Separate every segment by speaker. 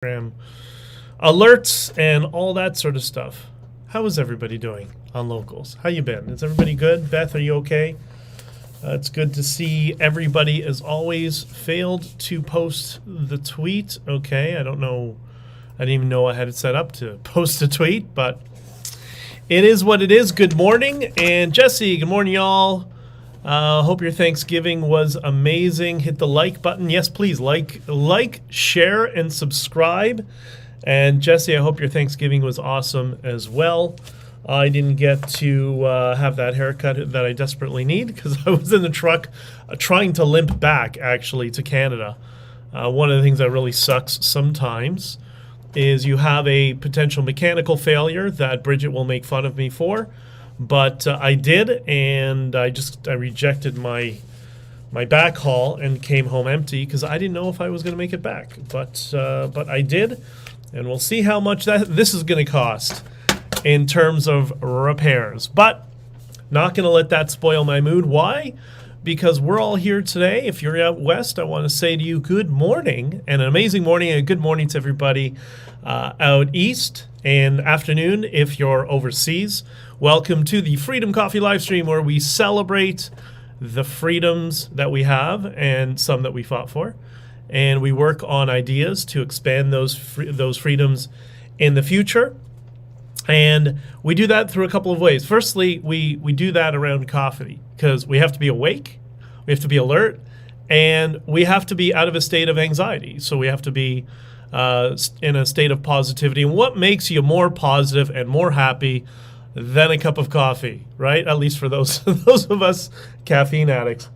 Speaker 1: alerts and all that sort of stuff. How is everybody doing on Locals? How you been? Is everybody good? Beth, are you okay? It's good to see everybody, as always. Failed to post the tweet. Okay, I don't know. I didn't even know I had it set up to post a tweet, but it is what it is. Good morning. And Jesse, good morning, y'all. Hope your Thanksgiving was amazing. Hit the like button. Yes, please. Like, share, and subscribe. And Jesse, I hope your Thanksgiving was awesome as well. I didn't get to have that haircut that I desperately need because I was in the truck trying to limp back, actually, to Canada. One of the things that really sucks sometimes is you have a potential mechanical failure that Bridget will make fun of me for. But I did, and I rejected my back haul and came home empty because I didn't know if I was going to make it back. But I did, and we'll see how much this is going to cost in terms of repairs. But not going to let that spoil my mood. Why? Because we're all here today. If you're out west, I want to say to you good morning, and an amazing morning, and good morning to everybody out east, and afternoon if you're overseas. Welcome to the Freedom Coffee live stream, where we celebrate the freedoms that we have and some that we fought for, and we work on ideas to expand those freedoms in the future. And we do that through a couple of ways. Firstly, we do that around coffee because we have to be awake, we have to be alert, and we have to be out of a state of anxiety. So we have to be in a state of positivity. And what makes you more positive and more happy than a cup of coffee, right? At least for those of us caffeine addicts.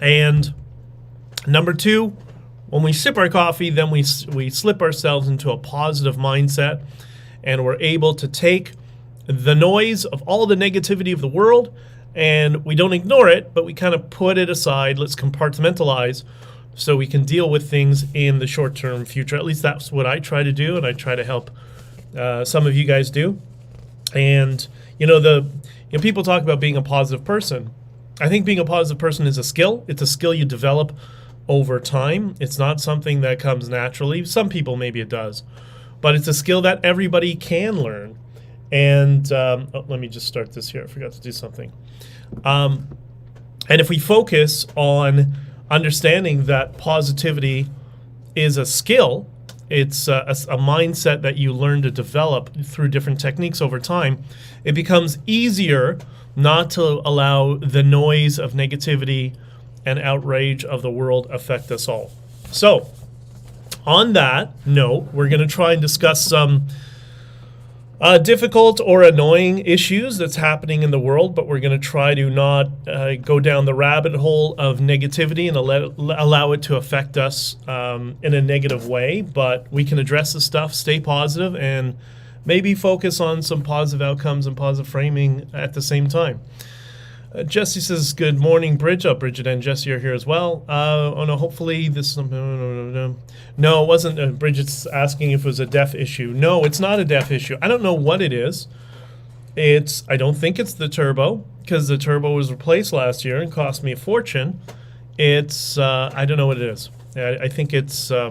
Speaker 1: And number two, when we sip our coffee, then we slip ourselves into a positive mindset, and we're able to take the noise of all the negativity of the world, and we don't ignore it, but we kind of put it aside. Let's compartmentalize so we can deal with things in the short-term future. At least that's what I try to do, and I try to help some of you guys do. And people talk about being a positive person. I think being a positive person is a skill. It's a skill you develop over time. It's not something that comes naturally. Some people, maybe it does. But it's a skill that everybody can learn. And let me just start this here. I forgot to do something. And if we focus on understanding that positivity is a skill, it's a mindset that you learn to develop through different techniques over time, it becomes easier not to allow the noise of negativity and outrage of the world affect us all. So, on that note, we're going to try and discuss some difficult or annoying issues that's happening in the world, but we're going to try to not go down the rabbit hole of negativity and allow it to affect us in a negative way. But we can address the stuff, stay positive, and maybe focus on some positive outcomes and positive framing at the same time. Jesse says, good morning, Bridget. Oh, Bridget and Jesse are here as well. Hopefully this... No, it wasn't. Bridget's asking if it was a deaf issue. No, it's not a deaf issue. I don't know what it is. I don't think it's the turbo, because the turbo was replaced last year and cost me a fortune. I don't know what it is. I think it's, I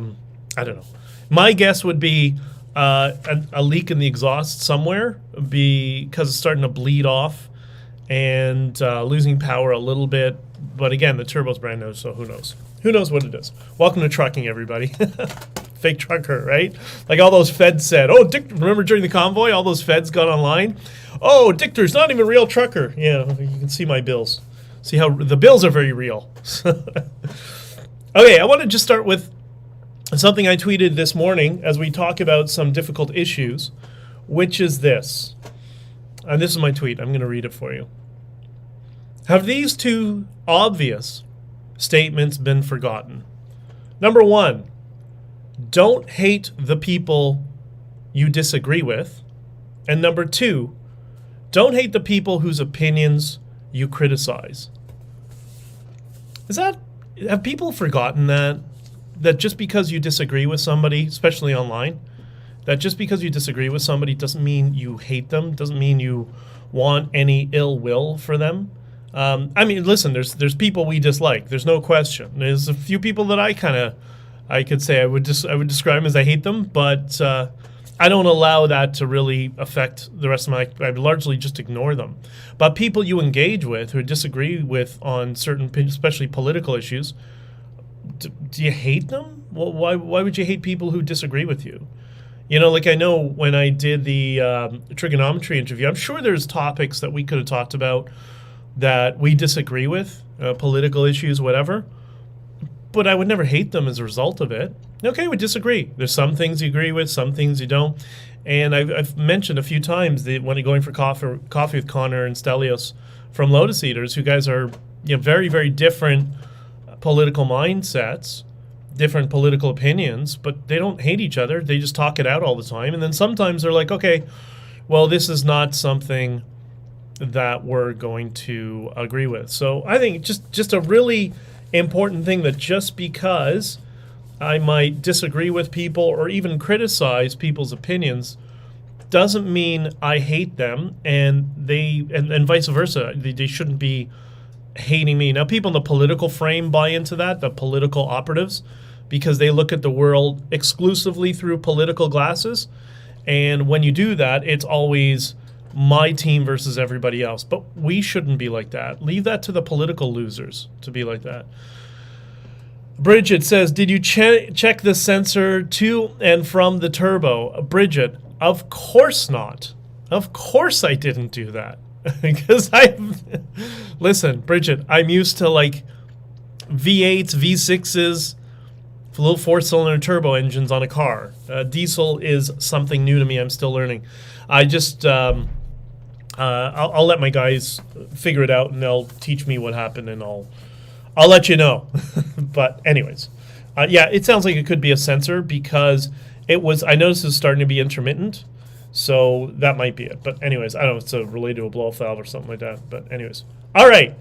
Speaker 1: don't know. My guess would be a leak in the exhaust somewhere because it's starting to bleed off and losing power a little bit. But again, the turbo's brand new, so who knows? Who knows what it is? Welcome to trucking, everybody. Fake trucker, right? Like all those feds said, oh, Dick, remember during the convoy, all those feds got online? Oh, Dictor's not even a real trucker. Yeah, you can see my bills. See how the bills are very real. Okay, I want to just start with something I tweeted this morning as we talk about some difficult issues, which is this. And this is my tweet. I'm going to read it for you. Have these two obvious statements been forgotten? Number one, don't hate the people you disagree with. And number two, don't hate the people whose opinions you criticize. Have people forgotten that just because you disagree with somebody, especially online, that just because you disagree with somebody doesn't mean you hate them, doesn't mean you want any ill will for them? I mean, listen, there's people we dislike. There's no question. There's a few people that I kind of I could say I would describe them as I hate them, but I don't allow that to really affect the rest of my. I largely just ignore them. But people you engage with who disagree with on certain, especially political issues, do you hate them? Well, why would you hate people who disagree with you? You know, like I know when I did the trigonometry interview, I'm sure there's topics that we could have talked about that we disagree with, political issues, whatever. But I would never hate them as a result of it. Okay, we disagree. There's some things you agree with, some things you don't. And I've mentioned a few times that when I'm going for coffee with Connor and Stelios from Lotus Eaters, who guys are very, very different political mindsets, different political opinions, but they don't hate each other. They just talk it out all the time. And then sometimes they're like, okay, well, this is not something that we're going to agree with. So I think just a really important thing that just because I might disagree with people or even criticize people's opinions doesn't mean I hate them, and and vice versa. They shouldn't be hating me. Now, people in the political frame buy into that, the political operatives, because they look at the world exclusively through political glasses. And when you do that, it's always my team versus everybody else. But we shouldn't be like that. Leave that to the political losers to be like that. Bridget says, did you check the sensor to and from the turbo? Bridget, of course not. Of course I didn't do that. Because listen, Bridget, I'm used to like V8s, V6s, little 4-cylinder turbo engines on a car. Diesel is something new to me. I'm still learning. I just, I'll let my guys figure it out, and they'll teach me what happened, and I'll let you know. But anyways, yeah, it sounds like it could be a sensor because I noticed it's starting to be intermittent. So that might be it. But anyways, I don't know if it's related to a blow-off valve or something like that. But anyways. All right.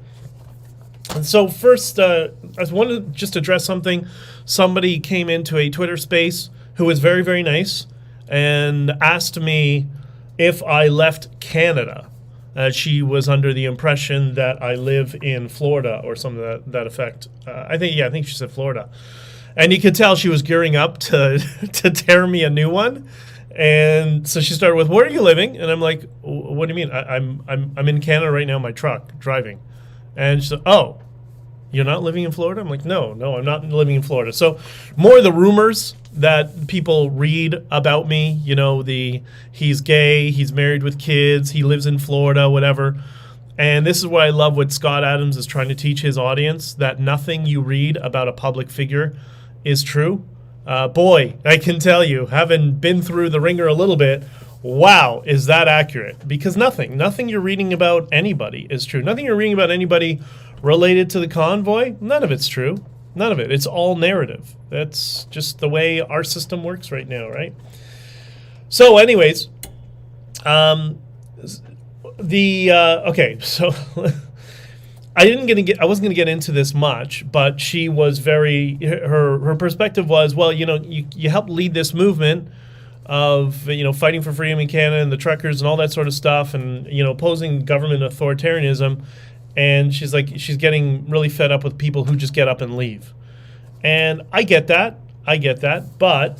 Speaker 1: And so first, I wanted to just address something. Somebody came into a Twitter space who was very, very nice and asked me if I left Canada. She was under the impression that I live in Florida or something to that effect. I think she said Florida. And you could tell she was gearing up to tear me a new one. And so she started with, "Where are you living?" And I'm like, "What do you mean? I'm in Canada right now in my truck driving." And she said, "Oh, you're not living in Florida?" I'm like, no, I'm not living in Florida. So more of the rumors that people read about me, you know, he's gay, he's married with kids, he lives in Florida, whatever. And this is what I love what Scott Adams is trying to teach his audience, that nothing you read about a public figure is true. Boy, I can tell you, having been through the ringer a little bit, wow, is that accurate? Because nothing you're reading about anybody is true. Nothing you're reading about anybody related to the convoy, none of it's true. None of it. It's all narrative. That's just the way our system works right now, right? So anyways, okay, so I wasn't gonna get into this much, but she was her perspective was, well, you know, you helped lead this movement of, you know, fighting for freedom in Canada and the truckers and all that sort of stuff, and, you know, opposing government authoritarianism. And she's like, she's getting really fed up with people who just get up and leave. And I get that, but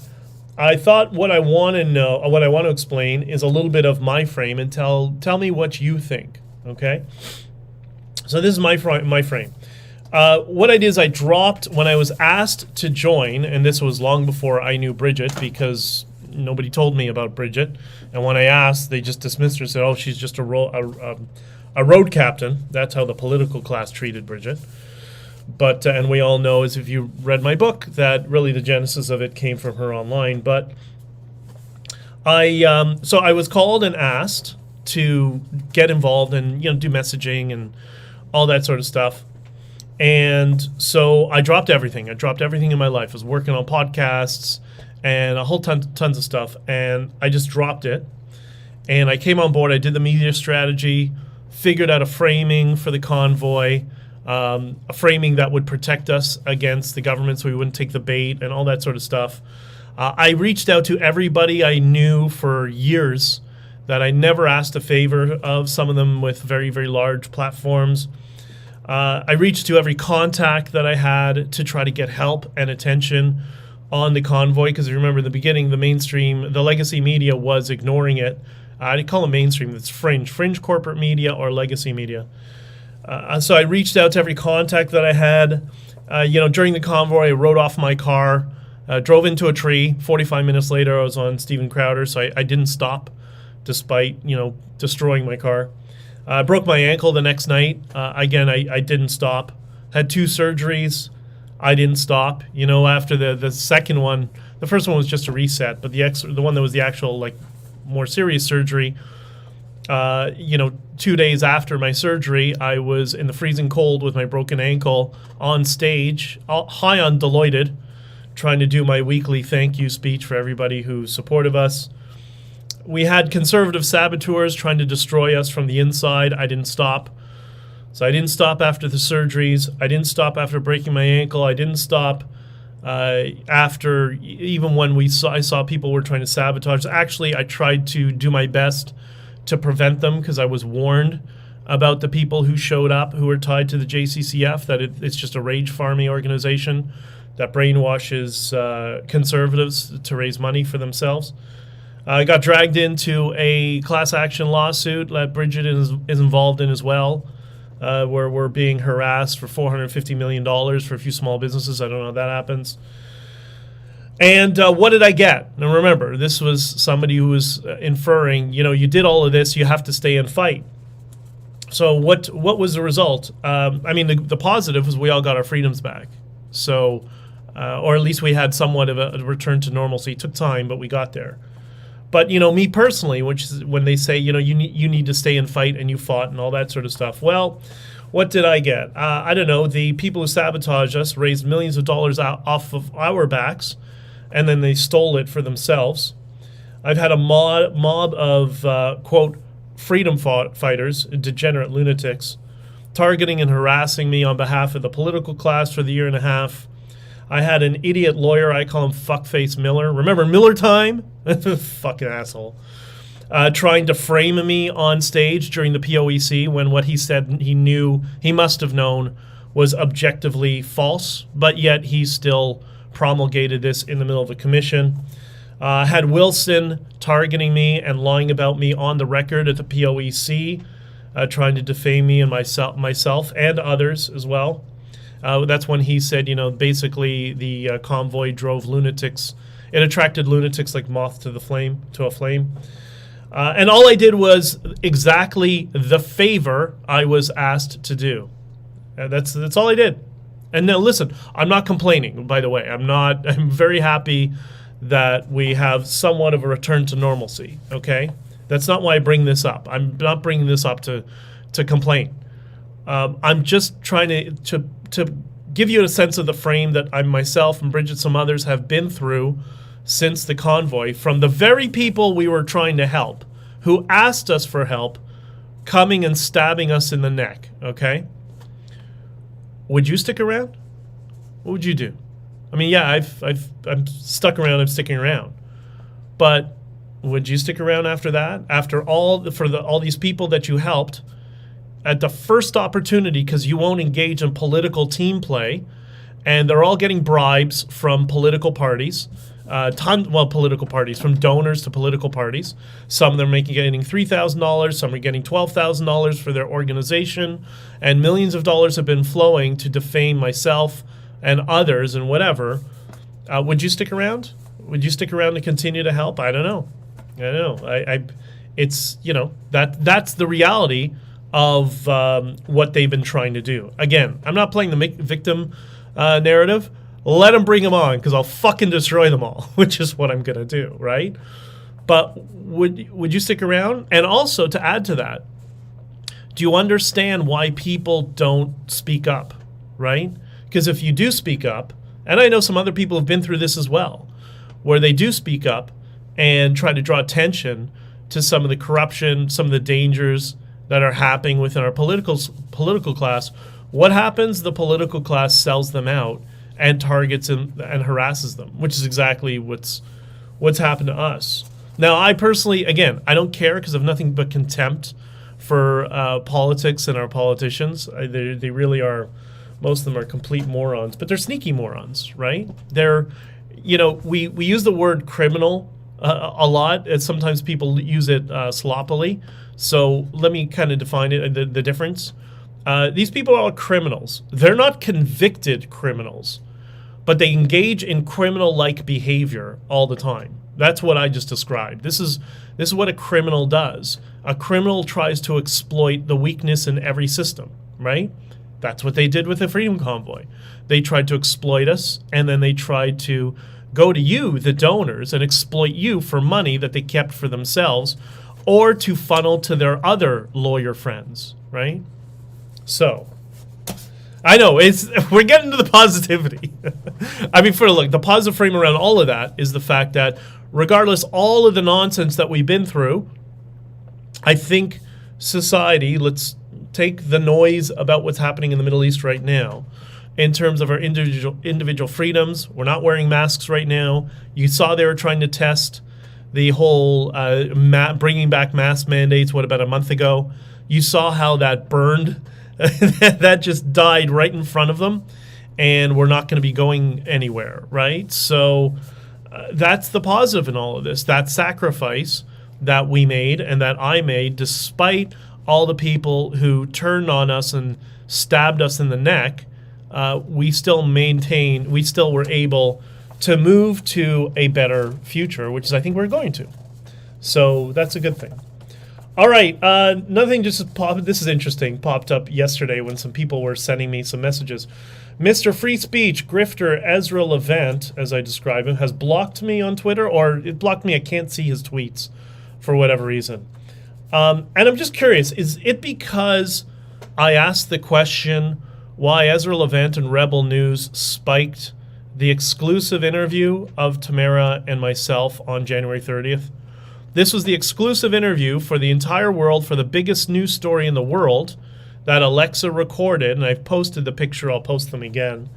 Speaker 1: I thought what I want to explain is a little bit of my frame, and tell me what you think, okay? So this is my frame. What I did is I dropped, when I was asked to join, and this was long before I knew Bridget, because nobody told me about Bridget, and when I asked, they just dismissed her and said, oh, she's just a road captain. That's how the political class treated Bridget. But and we all know, as if you read my book, that really the genesis of it came from her online. But so I was called and asked to get involved and, you know, do messaging and all that sort of stuff. And so I dropped everything. I dropped everything in my life. I was working on podcasts and a whole tons of stuff, and I just dropped it. And I came on board. I did the media strategy, figured out a framing for the convoy, a framing that would protect us against the government so we wouldn't take the bait and all that sort of stuff. I reached out to everybody I knew for years that I never asked a favor of, some of them with very, very large platforms. I reached to every contact that I had to try to get help and attention. on the convoy, because you remember in the beginning, the legacy media was ignoring it. I call it mainstream. It's fringe corporate media or legacy media. So I reached out to every contact that I had. During the convoy, I rode off my car, drove into a tree. 45 minutes later, I was on Steven Crowder, so I didn't stop, despite destroying my car. I broke my ankle the next night. Again, I didn't stop. Had 2 surgeries. I didn't stop. After the second one, the first one was just a reset, but the one that was the actual more serious surgery, 2 days after my surgery, I was in the freezing cold with my broken ankle on stage, high on Deloitte, trying to do my weekly thank you speech for everybody who supported us. We had conservative saboteurs trying to destroy us from the inside. I didn't stop. So I didn't stop after the surgeries. I didn't stop after breaking my ankle. I didn't stop after, even when I saw people were trying to sabotage. Actually, I tried to do my best to prevent them, because I was warned about the people who showed up who were tied to the JCCF, that it's just a rage farming organization that brainwashes conservatives to raise money for themselves. I got dragged into a class action lawsuit that Bridget is involved in as well, where we're being harassed for $450 million for a few small businesses. I don't know how that happens. And what did I get? Now remember, this was somebody who was inferring, you did all of this, you have to stay and fight. So what was the result? The positive was we all got our freedoms back. So, or at least we had somewhat of a return to normalcy. It took time, but we got there. But, me personally, which is when they say, you need to stay and fight, and you fought and all that sort of stuff. Well, what did I get? I don't know. The people who sabotaged us raised millions of dollars off of our backs, and then they stole it for themselves. I've had a mob of, quote, freedom fighters, degenerate lunatics, targeting and harassing me on behalf of the political class for the year and a half. I had an idiot lawyer, I call him Fuckface Miller. Remember Miller time? Fucking asshole. Trying to frame me on stage during the POEC when what he said he must have known was objectively false, but yet he still promulgated this in the middle of a commission. Had Wilson targeting me and lying about me on the record at the POEC, trying to defame me and myself and others as well. That's when he said, basically the convoy drove lunatics. It attracted lunatics like moth to a flame. And all I did was exactly the favor I was asked to do. That's all I did. And now listen, I'm not complaining, by the way. I'm very happy that we have somewhat of a return to normalcy, okay? That's not why I bring this up. I'm not bringing this up to complain. I'm just trying to give you a sense of the frame that I myself and Bridget, some others, have been through since the convoy, from the very people we were trying to help, who asked us for help, coming and stabbing us in the neck, okay? Would you stick around? What would you do? I'm stuck around, I'm sticking around. But would you stick around after that? After all these people that you helped, at the first opportunity, because you won't engage in political team play, and they're all getting bribes from political parties, political parties, from donors to political parties. Some of them are getting $3,000, some are getting $12,000 for their organization, and millions of dollars have been flowing to defame myself and others and whatever. Would you stick around? Would you stick around to continue to help? I don't know. It's that's the reality of what they've been trying to do. Again, I'm not playing the victim narrative. Let them bring them on, because I'll fucking destroy them all, which is what I'm going to do, right? But would you stick around? And also, to add to that, do you understand why people don't speak up, right? Because if you do speak up, and I know some other people have been through this as well, where they do speak up and try to draw attention to some of the corruption, some of the dangers that are happening within our political class, what happens? The political class sells them out and targets and harasses them, which is exactly what's happened to us. Now, I personally, again, I don't care, because I have nothing but contempt for politics and our politicians. They really are. Most of them are complete morons, but they're sneaky morons, right? They're, we use the word criminal a lot, and sometimes people use it sloppily. So let me kind of define it, the difference. These people are criminals. They're not convicted criminals, but they engage in criminal-like behavior all the time. That's what I just described. This is what a criminal does. A criminal tries to exploit the weakness in every system, right? That's what they did with the Freedom Convoy. They tried to exploit us, and then they tried to go to you, the donors, and exploit you for money that they kept for themselves, or to funnel to their other lawyer friends, right? So, I know, we're getting to the positivity. I mean, the positive frame around all of that is the fact that regardless all of the nonsense that we've been through, I think society, let's take the noise about what's happening in the Middle East right now, in terms of our individual freedoms. We're not wearing masks right now. You saw they were trying to test the whole bringing back mask mandates, about a month ago? You saw how that burned. That just died right in front of them, and we're not going to be going anywhere, right? So that's the positive in all of this. That sacrifice that we made and that I made, despite all the people who turned on us and stabbed us in the neck, we still were able to move to a better future, which is I think we're going to. So that's a good thing. All right, another thing this is interesting, popped up yesterday when some people were sending me some messages. Mr. Free Speech, grifter Ezra Levant, as I describe him, has blocked me on Twitter, or it blocked me. I can't see his tweets for whatever reason. And I'm just curious, is it because I asked the question why Ezra Levant and Rebel News spiked the exclusive interview of Tamara and myself on January 30th? This was the exclusive interview for the entire world, for the biggest news story in the world that Alexa recorded, and I've posted the picture, I'll post them again.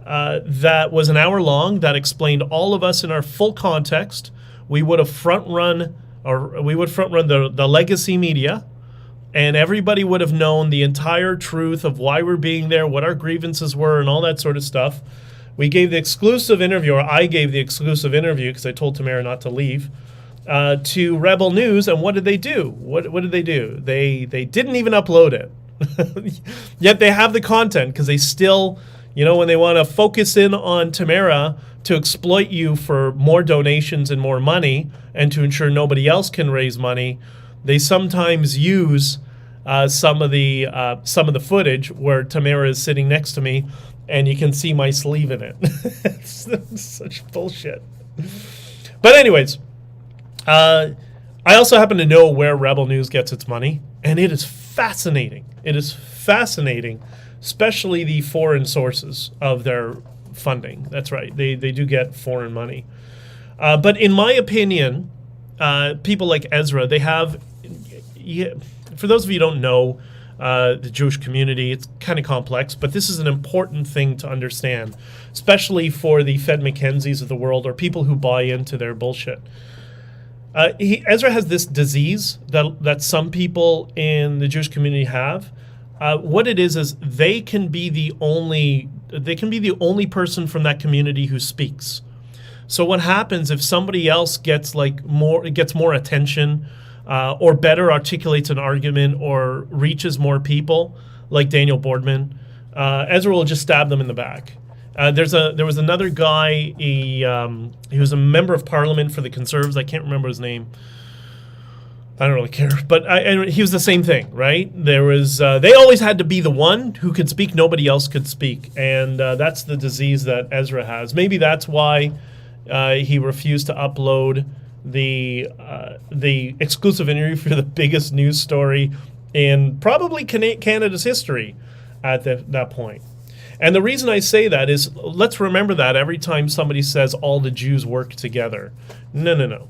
Speaker 1: That was an hour long, that explained all of us in our full context. We would have front-run the legacy media, and everybody would have known the entire truth of why we're being there, what our grievances were, and all that sort of stuff. We gave the exclusive interview, or I gave the exclusive interview, because I told Tamara not to leave, to Rebel News, and what did they do? What did they do? They didn't even upload it. Yet they have the content, because they still, when they want to focus in on Tamara to exploit you for more donations and more money, and to ensure nobody else can raise money, they sometimes use some of the footage where Tamara is sitting next to me, and you can see my sleeve in it. It's such bullshit. But anyways, I also happen to know where Rebel News gets its money, and it is fascinating. It is fascinating, especially the foreign sources of their funding. That's right. They do get foreign money. But in my opinion, people like Ezra, they have... for those of you who don't know the Jewish community, it's kind of complex, but this is an important thing to understand, especially for the Fed McKenzies of the world, or people who buy into their bullshit. Ezra has this disease that some people in the Jewish community have. What it is they can be the only person from that community who speaks. So what happens if somebody else gets more attention, or better articulates an argument, or reaches more people, like Daniel Boardman, Ezra will just stab them in the back. There was another guy. He was a member of parliament for the Conservatives. I can't remember his name. I don't really care, but he was the same thing, right? There was they always had to be the one who could speak. Nobody else could speak, and that's the disease that Ezra has. Maybe that's why he refused to upload the exclusive interview for the biggest news story in probably Canada's history at that point. And the reason I say that is, let's remember that every time somebody says all the Jews work together. No.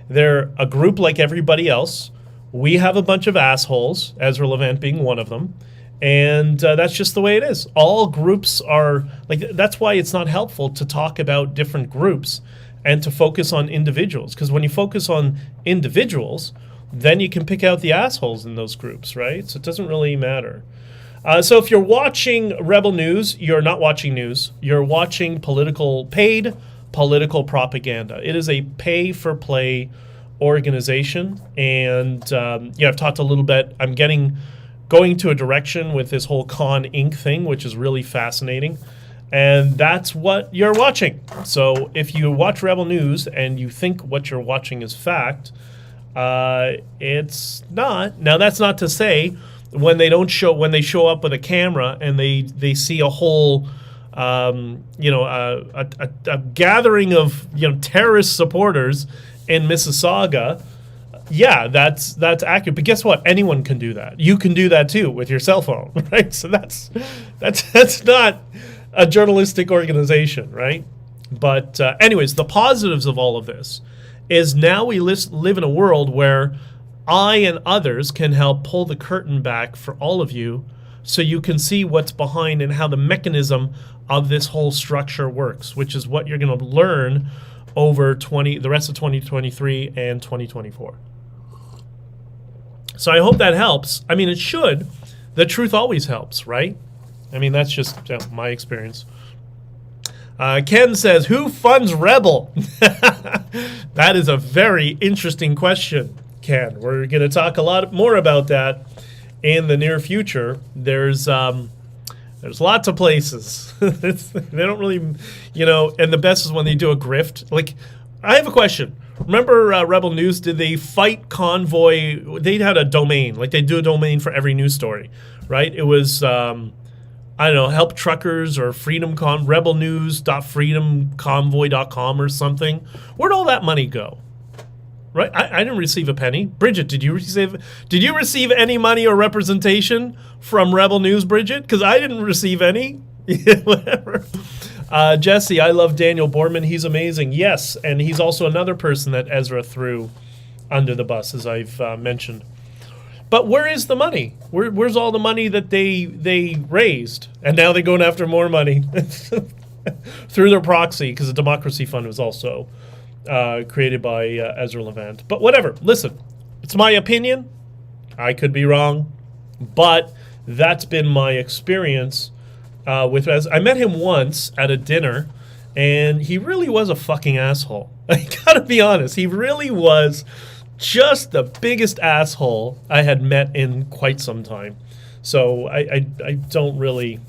Speaker 1: They're a group like everybody else. We have a bunch of assholes, Ezra Levant being one of them, and that's just the way it is. All groups are like, that's why it's not helpful to talk about different groups and to focus on individuals, because when you focus on individuals, then you can pick out the assholes in those groups, right? So it doesn't really matter. So if you're watching Rebel News, you're not watching news. You're watching paid political propaganda. It is a pay-for-play organization, and I've talked a little bit. I'm going to a direction with this whole Con Inc. thing, which is really fascinating, and that's what you're watching. So if you watch Rebel News and you think what you're watching is fact, it's not. Now, that's not to say when they show up with a camera and they see a whole a gathering of terrorist supporters in Mississauga. Yeah, that's accurate. But guess what? Anyone can do that. You can do that too with your cell phone, right? So that's not a journalistic organization, right? But anyways, the positives of all of this is now we live in a world where I and others can help pull the curtain back for all of you so you can see what's behind and how the mechanism of this whole structure works, which is what you're going to learn over the rest of 2023 and 2024. So I hope that helps. I mean, it should. The truth always helps, right? I mean, that's just my experience. Ken says, who funds Rebel? That is a very interesting question, Ken. We're going to talk a lot more about that in the near future. There's lots of places. They don't really, and the best is when they do a grift. Like, I have a question. Remember Rebel News? Did they fight Convoy? They had a domain. Like, they do a domain for every news story, right? It was, help truckers or rebelnews.freedomconvoy.com or something. Where'd all that money go? Right? I didn't receive a penny. Bridget, did you receive any money or representation from Rebel News, Bridget? Because I didn't receive any. Whatever. Jesse, I love Daniel Boardman. He's amazing. Yes, and he's also another person that Ezra threw under the bus, as I've mentioned. But where is the money? Where's all the money that they raised? And now they're going after more money through their proxy, because the Democracy Fund was also created by Ezra Levant. But whatever. Listen, it's my opinion. I could be wrong. But that's been my experience with Ezra. I met him once at a dinner, and he really was a fucking asshole. I gotta be honest. He really was just the biggest asshole I had met in quite some time. So I don't really...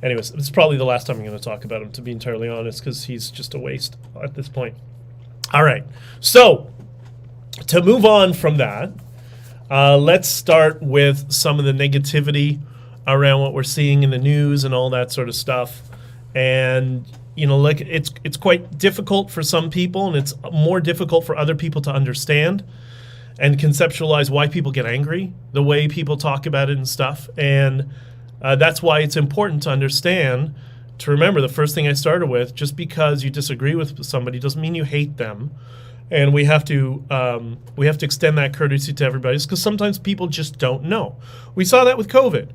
Speaker 1: Anyways, it's probably the last time I'm going to talk about him, to be entirely honest, because he's just a waste at this point. All right. So, to move on from that, let's start with some of the negativity around what we're seeing in the news and all that sort of stuff. And, it's quite difficult for some people, and it's more difficult for other people to understand and conceptualize why people get angry, the way people talk about it and stuff. And that's why it's important to understand, to remember the first thing I started with, just because you disagree with somebody doesn't mean you hate them. And we have to extend that courtesy to everybody, because sometimes people just don't know. We saw that with COVID.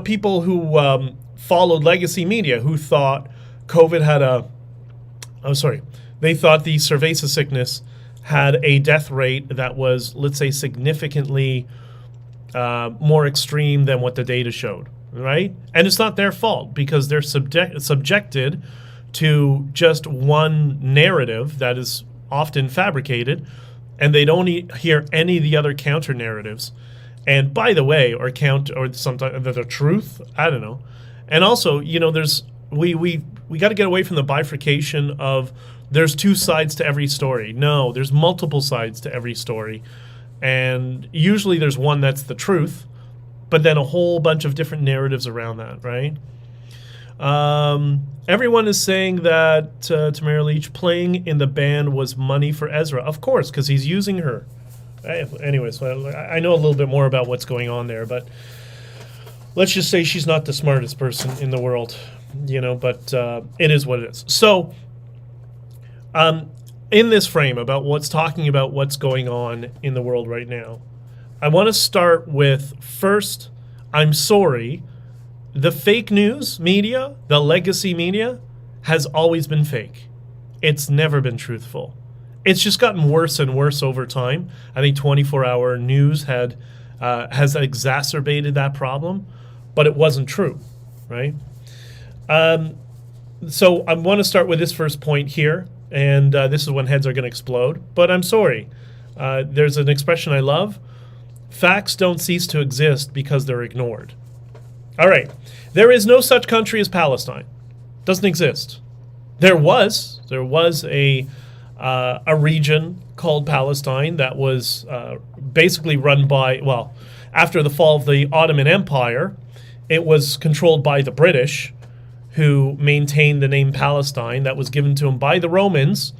Speaker 1: People who followed legacy media, who thought COVID had they thought the cerveza sickness had a death rate that was, let's say, significantly more extreme than what the data showed. Right? And it's not their fault, because they're subjected to just one narrative that is often fabricated, and they don't hear any of the other counter narratives. And by the way, or sometimes the truth, I don't know. And also, there's we got to get away from the bifurcation of there's two sides to every story. No, there's multiple sides to every story, and usually there's one that's the truth, but then a whole bunch of different narratives around that, right? Everyone is saying that Tamara Leach playing in the band was money for Ezra. Of course, because he's using her. Anyways, I know a little bit more about what's going on there, but let's just say she's not the smartest person in the world, but it is what it is. So, in this frame about what's going on in the world right now, I want to start with, first, I'm sorry, the fake news media, the legacy media, has always been fake. It's never been truthful. It's just gotten worse and worse over time. I think 24-hour news has exacerbated that problem, but it wasn't true, right? So I want to start with this first point here, and this is when heads are going to explode. But I'm sorry. There's an expression I love. Facts don't cease to exist because they're ignored. All right. There is no such country as Palestine. Doesn't exist. There was a region called Palestine that was basically run by, well, after the fall of the Ottoman Empire, it was controlled by the British, who maintained the name Palestine that was given to them by the Romans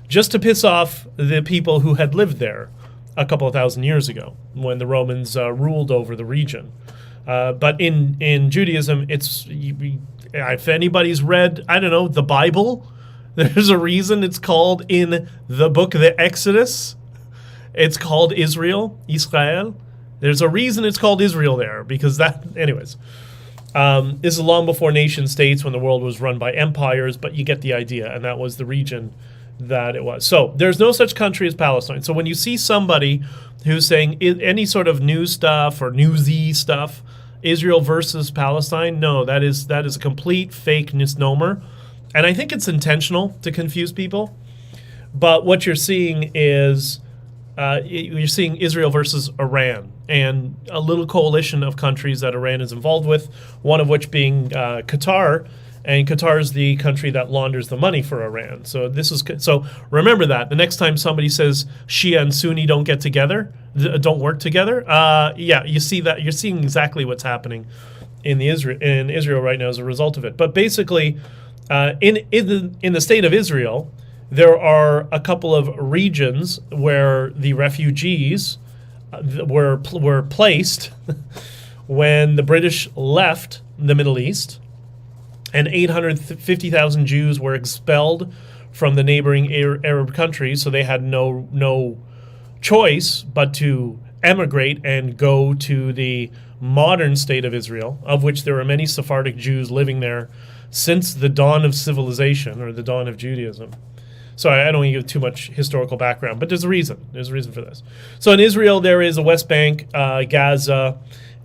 Speaker 1: just to piss off the people who had lived there a couple of thousand years ago when the Romans ruled over the region. But in Judaism, if anybody's read, I don't know, the Bible, there's a reason it's called in the book of the Exodus. It's called Israel. There's a reason it's called Israel there, because anyways. This is long before nation states, when the world was run by empires, but you get the idea, and that was the region that it was. So there's no such country as Palestine. So when you see somebody who's saying any sort of news stuff or newsy stuff, Israel versus Palestine, no, that is a complete fake misnomer. And I think it's intentional to confuse people. But what you're seeing is you're seeing Israel versus Iran, and a little coalition of countries that Iran is involved with, one of which being Qatar, and Qatar is the country that launders the money for Iran. So remember that the next time somebody says Shia and Sunni don't get together, don't work together, you see that you're seeing exactly what's happening in Israel right now as a result of it. But basically, in the state of Israel, there are a couple of regions where the refugees were placed when the British left the Middle East, and 850,000 Jews were expelled from the neighboring Arab countries, so they had no choice but to emigrate and go to the modern state of Israel, of which there are many Sephardic Jews living there since the dawn of civilization, or the dawn of Judaism. Sorry, I don't want to give too much historical background, but there's a reason. There's a reason for this. So in Israel, there is a West Bank, Gaza,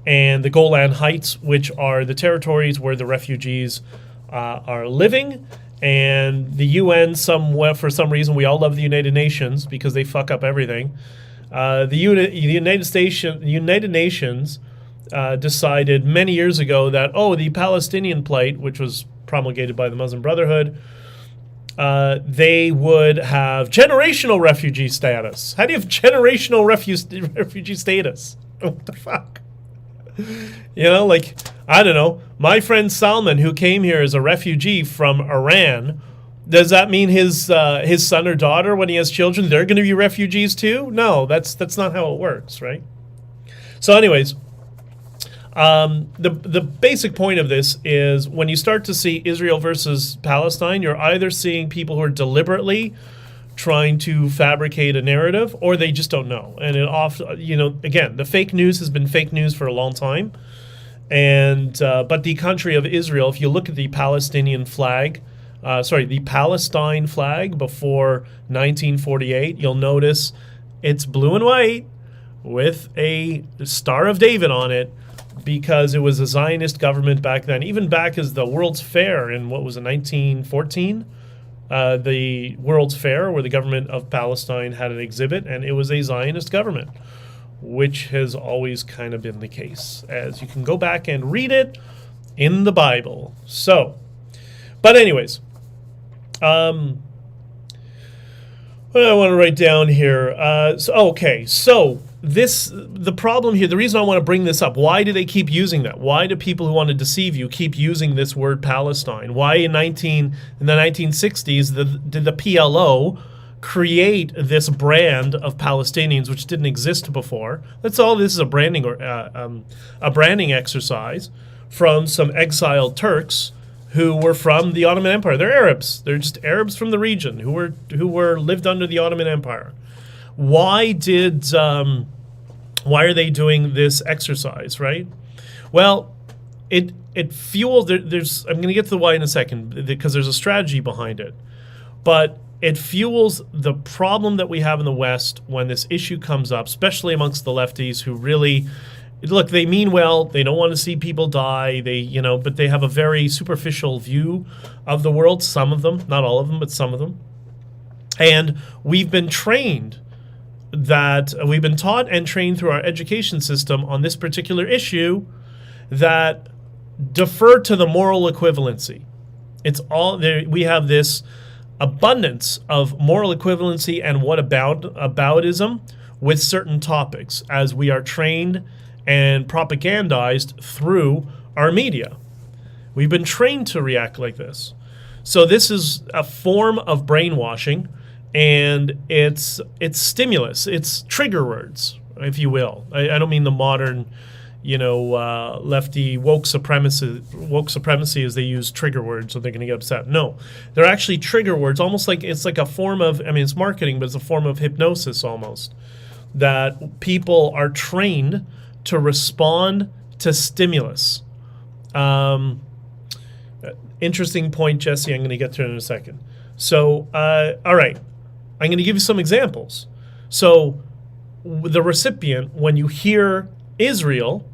Speaker 1: and the Golan Heights, which are the territories where the refugees are living. And the UN, for some reason, we all love the United Nations because they fuck up everything. The United Nations decided many years ago that, the Palestinian plight, which was promulgated by the Muslim Brotherhood, they would have generational refugee status. How do you have generational refugee status? What the fuck? I don't know. My friend Salman, who came here as a refugee from Iran, does that mean his son or daughter, when he has children, they're going to be refugees too? No, that's not how it works, right? So anyways, the basic point of this is when you start to see Israel versus Palestine, you're either seeing people who are deliberately trying to fabricate a narrative, or they just don't know. And it often, again, the fake news has been fake news for a long time. And but the country of Israel, if you look at the Palestinian flag, the Palestine flag before 1948, you'll notice it's blue and white with a Star of David on it, because it was a Zionist government back then, even back as the World's Fair in, 1914? The World's Fair, where the government of Palestine had an exhibit, and it was a Zionist government, which has always kind of been the case, as you can go back and read it in the Bible. So, but anyways, what do I want to write down here? So the problem here, the reason I want to bring this up, why do they keep using that? Why do people who want to deceive you keep using this word Palestine? Why in the 1960s did the PLO create this brand of Palestinians, which didn't exist before? That's all. This is a branding exercise from some exiled Turks who were from the Ottoman Empire. They're Arabs. They're just Arabs from the region who lived under the Ottoman Empire. Why are they doing this exercise, right? Well, it fuels. I'm going to get to the why in a second, because there's a strategy behind it. But it fuels the problem that we have in the West when this issue comes up, especially amongst the lefties who really Look, they mean well. They don't want to see people die. But they have a very superficial view of the world. Some of them, not all of them, but some of them. And we've been taught and trained through our education system on this particular issue that defer to the moral equivalency. It's all there. We have this abundance of moral equivalency and aboutism with certain topics as we are trained and propagandized through our media. We've been trained to react like this. So this is a form of brainwashing, and it's stimulus. It's trigger words, if you will. I don't mean the modern, lefty woke supremacy as they use trigger words, so they're going to get upset. No, they're actually trigger words, almost like it's like a form of, it's marketing, but it's a form of hypnosis almost, that people are trained to respond to stimulus. Interesting point, Jesse. I'm going to get to it in a second. So, all right. I'm going to give you some examples. So, the recipient, when you hear Israel,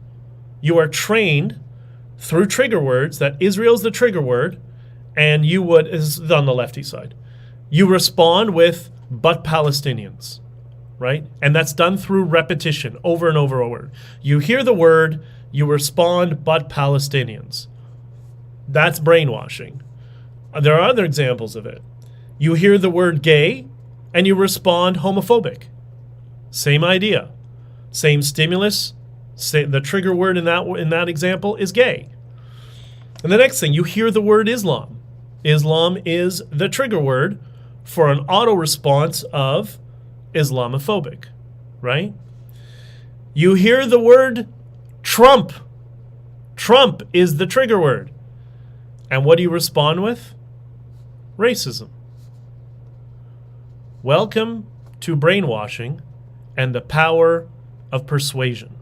Speaker 1: you are trained through trigger words that Israel is the trigger word, and is on the lefty side. You respond with, but Palestinians. Right? And that's done through repetition over and over and over. You hear the word, you respond, but Palestinians. That's brainwashing. There are other examples of it. You hear the word gay, and you respond homophobic. Same idea. Same stimulus. The trigger word in that example is gay. And the next thing, you hear the word Islam. Islam is the trigger word for an auto response of Islamophobic, right? You hear the word Trump. Trump is the trigger word. And what do you respond with? Racism. Welcome to brainwashing and the power of persuasion.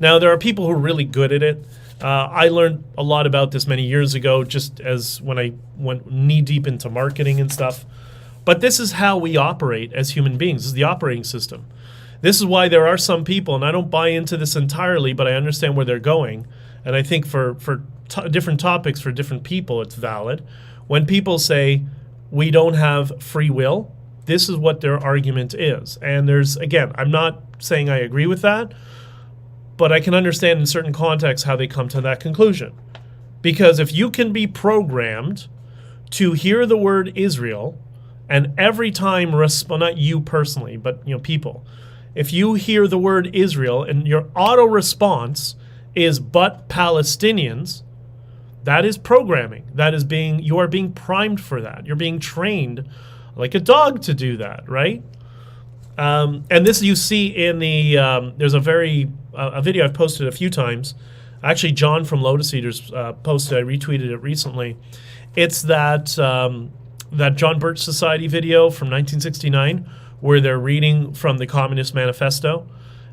Speaker 1: Now, there are people who are really good at it. I learned a lot about this many years ago, just as when I went knee-deep into marketing and stuff. But this is how we operate as human beings. This is the operating system. This is why there are some people, and I don't buy into this entirely, but I understand where they're going. And I think for different topics, for different people, it's valid. When people say, we don't have free will, this is what their argument is. And again, I'm not saying I agree with that, but I can understand in certain contexts how they come to that conclusion. Because if you can be programmed to hear the word Israel, and every time, not you personally, but people, if you hear the word Israel and your auto response is but Palestinians, that is programming. You are being primed for that. You're being trained like a dog to do that, right? And this you see in there's a video I've posted a few times. Actually, John from Lotus Eaters posted, I retweeted it recently. It's that John Birch Society video from 1969 where they're reading from the Communist Manifesto,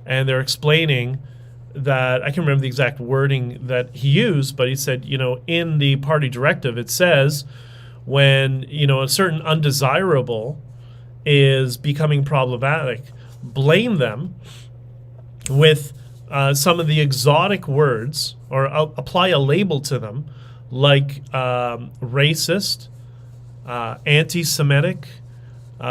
Speaker 1: and they're explaining that, I can't remember the exact wording that he used, but he said, in the party directive, it says when, a certain undesirable is becoming problematic, blame them with some of the exotic words, or apply a label to them, like racist, anti-Semitic,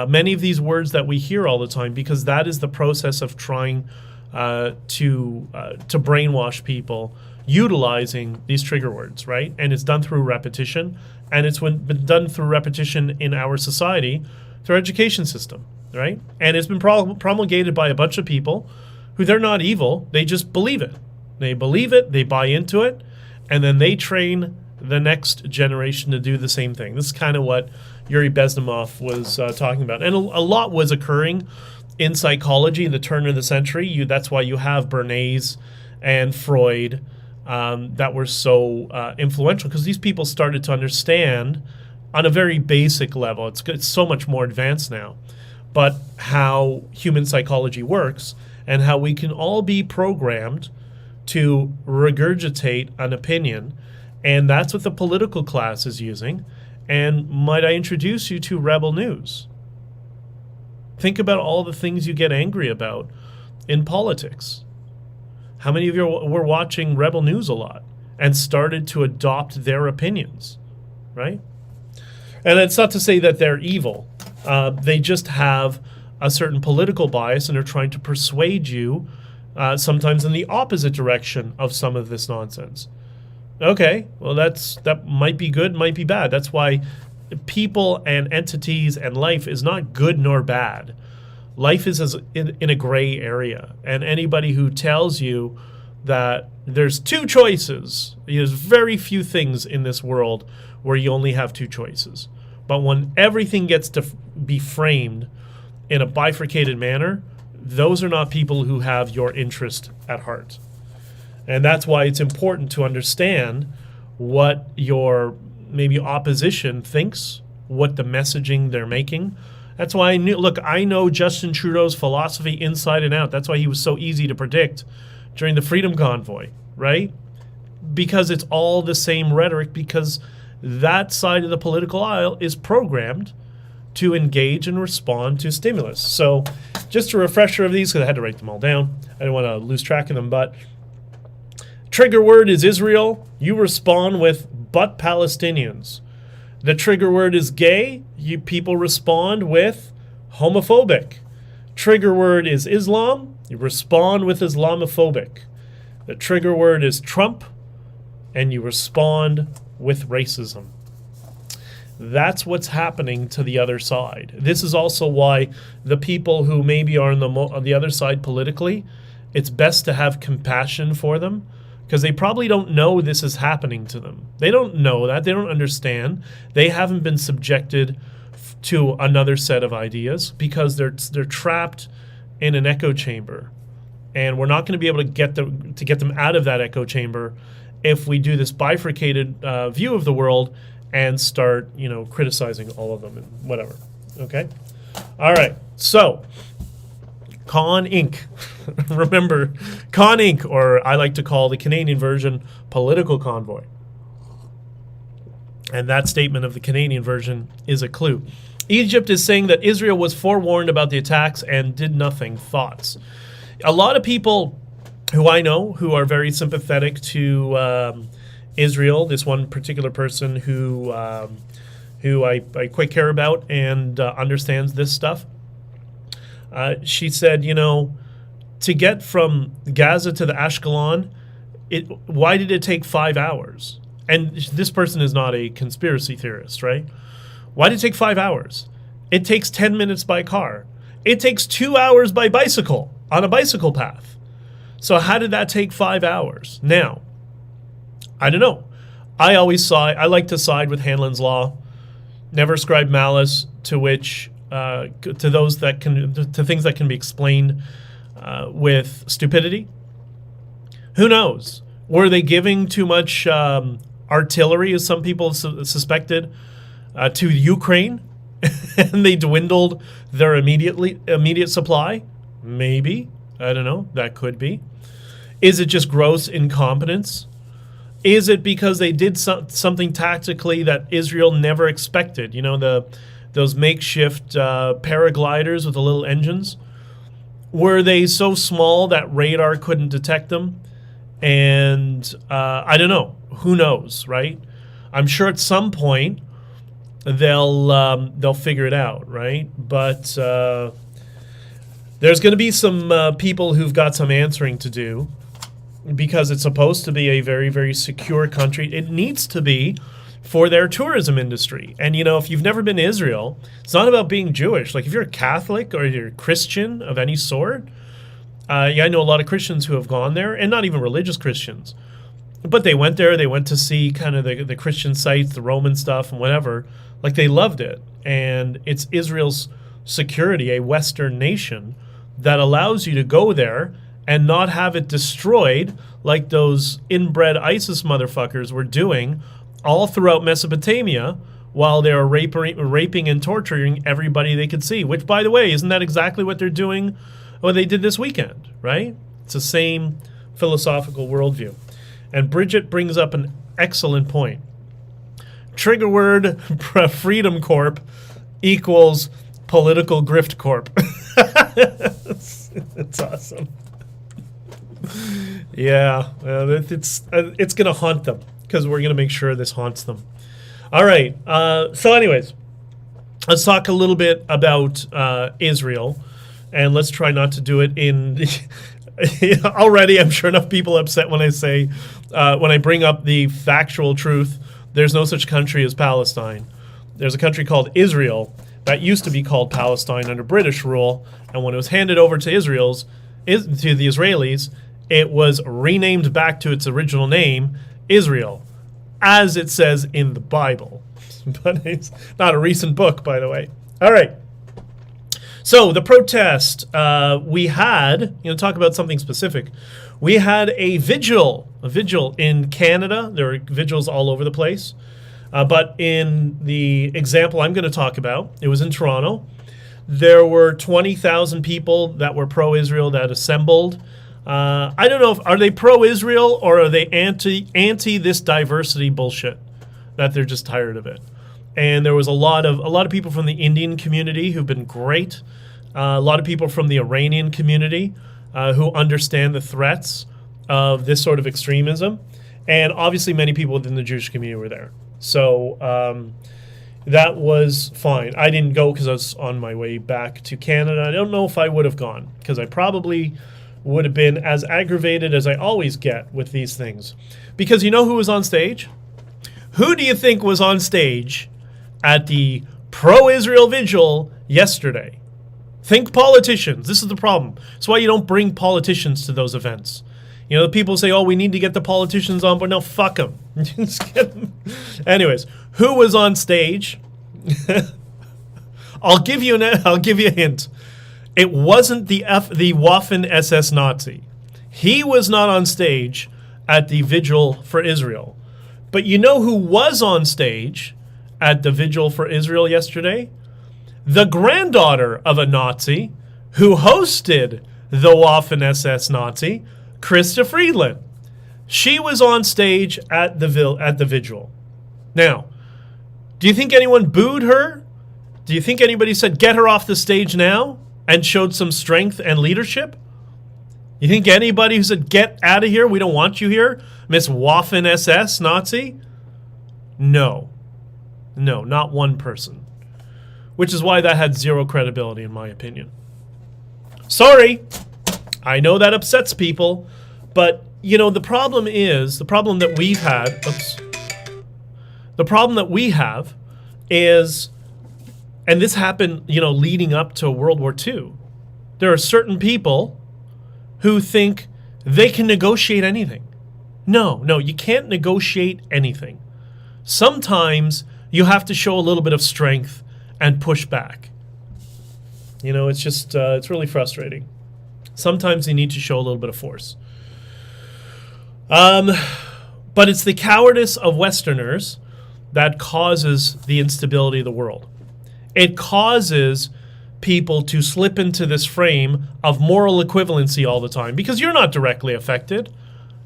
Speaker 1: many of these words that we hear all the time, because that is the process of trying to brainwash people utilizing these trigger words, right? And it's done through repetition, and it's been done through repetition in our society through our education system, right? And it's been promulgated by a bunch of people who, they're not evil, they just believe it. They believe it, they buy into it, and then they train the next generation to do the same thing. This is kind of what Yuri Bezdomov was talking about. And a lot was occurring in psychology in the turn of the century. That's why you have Bernays and Freud that were so influential, because these people started to understand on a very basic level. It's so much more advanced now, but how human psychology works and how we can all be programmed to regurgitate an opinion. And that's what the political class is using. And might I introduce you to Rebel News? Think about all the things you get angry about in politics. How many of you were watching Rebel News a lot and started to adopt their opinions, right? And it's not to say that they're evil. They just have a certain political bias, and they're trying to persuade you sometimes in the opposite direction of some of this nonsense. Okay, well, that might be good, might be bad. That's why people and entities and life is not good nor bad. Life is in a gray area. And anybody who tells you that there's two choices, there's very few things in this world where you only have two choices. But when everything gets to be framed in a bifurcated manner, those are not people who have your interest at heart. And that's why it's important to understand what your maybe opposition thinks, what the messaging they're making. That's why I know Justin Trudeau's philosophy inside and out. That's why he was so easy to predict during the Freedom Convoy, right? Because it's all the same rhetoric, because that side of the political aisle is programmed to engage and respond to stimulus. So just a refresher of these, because I had to write them all down. I didn't want to lose track of them, but trigger word is Israel. You respond with "but Palestinians." The trigger word is gay. You people respond with homophobic. Trigger word is Islam. You respond with Islamophobic. The trigger word is Trump, and you respond with racism. That's what's happening to the other side. This is also why the people who maybe are on the other side politically, it's best to have compassion for them, because they probably don't know this is happening to them. They don't know that. They don't understand. They haven't been subjected to another set of ideas, because they're trapped in an echo chamber. And we're not going to be able to get them out of that echo chamber if we do this bifurcated view of the world and start, criticizing all of them and whatever. Okay? All right. So, Con Inc. Remember, Con Inc., or I like to call the Canadian version, Political Convoy. And that statement of the Canadian version is a clue. Egypt is saying that Israel was forewarned about the attacks and did nothing. Thoughts? A lot of people who I know who are very sympathetic to Israel, this one particular person who I quite care about and understands this stuff, she said, to get from Gaza to the Ashkelon, why did it take 5 hours? And this person is not a conspiracy theorist, right? Why did it take 5 hours? It takes 10 minutes by car. It takes 2 hours by bicycle on a bicycle path. So how did that take 5 hours? Now, I don't know. I like to side with Hanlon's law. Never ascribe malice to which to things that can be explained with stupidity. Who knows? Were they giving too much artillery, as some people suspected, to Ukraine, and they dwindled their immediate supply? Maybe. I don't know. That could be. Is it just gross incompetence? Is it because they did something tactically that Israel never expected? Those makeshift paragliders with the little engines? Were they so small that radar couldn't detect them? And I don't know. Who knows, right? I'm sure at some point they'll figure it out, right? But there's going to be some people who've got some answering to do, because it's supposed to be a very, very secure country. It needs to be for their tourism industry. And, if you've never been to Israel, it's not about being Jewish. Like, if you're a Catholic or you're a Christian of any sort, I know a lot of Christians who have gone there, and not even religious Christians. But they went there. They went to see kind of the Christian sites, the Roman stuff and whatever. Like, they loved it. And it's Israel's security, a Western nation, that allows you to go there and not have it destroyed like those inbred ISIS motherfuckers were doing all throughout Mesopotamia while they were raping and torturing everybody they could see. Which, by the way, isn't that exactly what they're doing, what they did this weekend, right? It's the same philosophical worldview. And Bridget brings up an excellent point. Trigger word Freedom Corp equals political grift corp. It's awesome. Yeah, it's going to haunt them because we're going to make sure this haunts them. All right. So anyways, let's talk a little bit about Israel, and let's try not to do it in already I'm sure enough people upset when I say when I bring up the factual truth. There's no such country as Palestine. There's a country called Israel that used to be called Palestine under British rule, and when it was handed over to the Israelis, it was renamed back to its original name, Israel, as it says in the Bible. But it's not a recent book, by the way. All right. So the protest, we had, talk about something specific. We had a vigil in Canada. There were vigils all over the place. But in the example I'm going to talk about, it was in Toronto. There were 20,000 people that were pro-Israel that assembled. I don't know are they pro-Israel or are they anti this diversity bullshit that they're just tired of it. And there was a lot of people from the Indian community who've been great. A lot of people from the Iranian community who understand the threats of this sort of extremism. And obviously many people within the Jewish community were there. So that was fine. I didn't go because I was on my way back to Canada. I don't know if I would have gone because I probably would have been as aggravated as I always get with these things. Because you know who was on stage? Who do you think was on stage at the pro-Israel vigil yesterday? Think politicians. This is the problem. That's why you don't bring politicians to those events. The people say, oh, we need to get the politicians on, but no, fuck them. Just get them. Anyways, who was on stage? I'll give you a hint. It wasn't the Waffen SS Nazi. He was not on stage at the vigil for Israel. But you know who was on stage at the vigil for Israel yesterday? The granddaughter of a Nazi who hosted the Waffen SS Nazi, Krista Friedland. She was on stage at the vigil. Now, do you think anyone booed her? Do you think anybody said, get her off the stage now, and showed some strength and leadership? You think anybody who said, get out of here, we don't want you here, Miss Waffen SS Nazi? No, not one person. Which is why that had zero credibility, in my opinion. Sorry, I know that upsets people, but, the problem that we've had, the problem that we have is, and this happened, leading up to World War II, there are certain people who think they can negotiate anything. No, you can't negotiate anything. Sometimes you have to show a little bit of strength and push back. It's just, it's really frustrating. Sometimes you need to show a little bit of force. But it's the cowardice of Westerners that causes the instability of the world. It causes people to slip into this frame of moral equivalency all the time because you're not directly affected.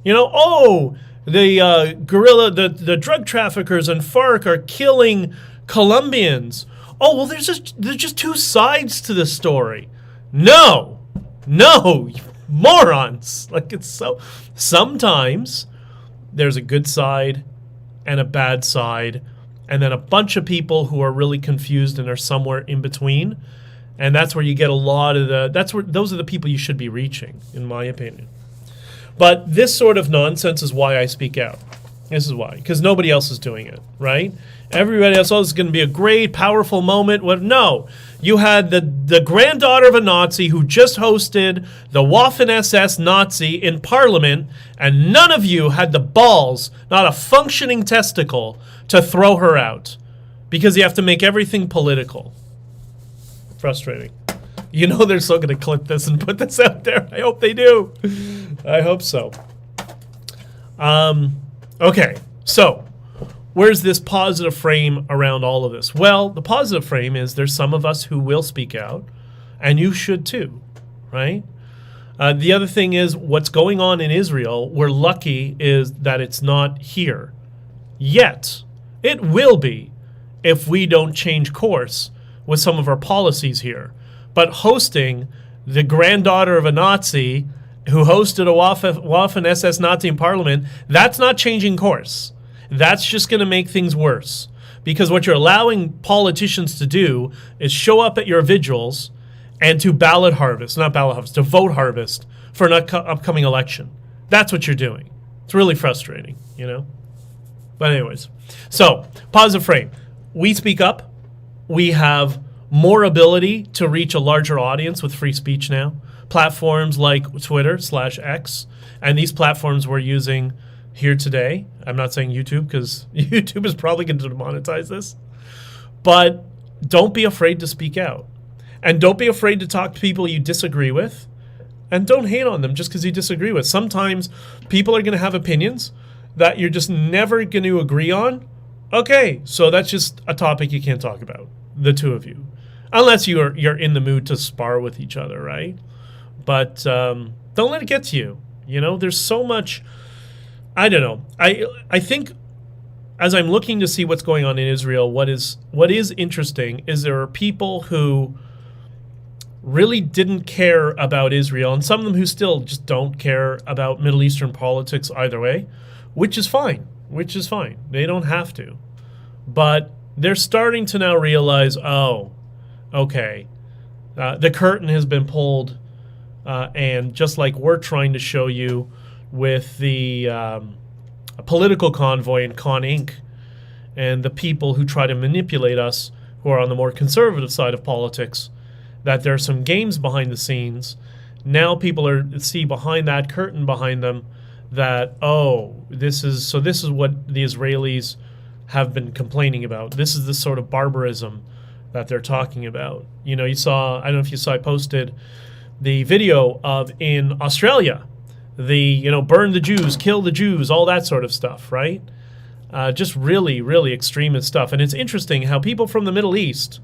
Speaker 1: The guerrilla, the drug traffickers and FARC are killing Colombians. Oh, well, there's just two sides to this story. No, morons. Sometimes there's a good side and a bad side, and then a bunch of people who are really confused and are somewhere in between. And that's where you get a lot of those are the people you should be reaching, in my opinion. But this sort of nonsense is why I speak out. This is why, because nobody else is doing it, right? Everybody else, this is going to be a great, powerful moment. Well, no, you had the granddaughter of a Nazi who just hosted the Waffen SS Nazi in Parliament, and none of you had the balls, not a functioning testicle, to throw her out, because you have to make everything political. Frustrating. They're still going to clip this and put this out there. I hope they do. I hope so. Okay, so where's this positive frame around all of this? Well, the positive frame is there's some of us who will speak out, and you should too, right? The other thing is what's going on in Israel, we're lucky is that it's not here yet. It will be if we don't change course with some of our policies here. But hosting the granddaughter of a Nazi who hosted a Waffen SS Nazi in Parliament, that's not changing course. That's just going to make things worse. Because what you're allowing politicians to do is show up at your vigils and to to vote harvest for an upcoming election. That's what you're doing. It's really frustrating, you know? But anyways, so positive frame. We speak up. We have more ability to reach a larger audience with free speech now. Platforms like Twitter/X, and these platforms we're using here today. I'm not saying YouTube because YouTube is probably going to demonetize this. But don't be afraid to speak out. And don't be afraid to talk to people you disagree with. And don't hate on them just because you disagree with. Sometimes people are going to have opinions that you're just never going to agree on. Okay, so that's just a topic you can't talk about, the two of you. Unless you're in the mood to spar with each other, right? But don't let it get to you. You know, there's so much... I don't know. I think as I'm looking to see what's going on in Israel, what is interesting is there are people who really didn't care about Israel, and some of them who still just don't care about Middle Eastern politics either way, which is fine. They don't have to. But they're starting to now realize, oh, okay, the curtain has been pulled, and just like we're trying to show you with the political convoy and Con Inc. and the people who try to manipulate us, who are on the more conservative side of politics, that there are some games behind the scenes. Now people see behind that curtain behind them that, oh, this is what the Israelis have been complaining about. This is the sort of barbarism that they're talking about. You know, I don't know if you saw, I posted the video of in Australia, burn the Jews, kill the Jews, all that sort of stuff, right? Just really, really extremist stuff. And it's interesting how people from the Middle East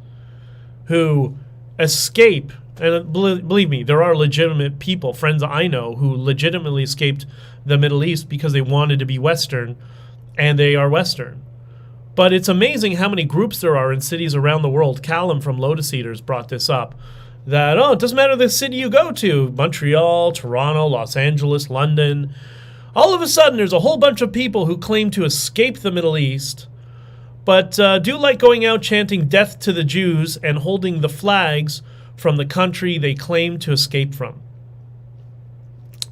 Speaker 1: who escape, and believe me, there are legitimate people, friends I know, who legitimately escaped the Middle East because they wanted to be Western, and they are Western. But it's amazing how many groups there are in cities around the world. Callum from Lotus Eaters brought this up. That, it doesn't matter the city you go to, Montreal, Toronto, Los Angeles, London. All of a sudden, there's a whole bunch of people who claim to escape the Middle East, but do like going out chanting death to the Jews and holding the flags from the country they claim to escape from.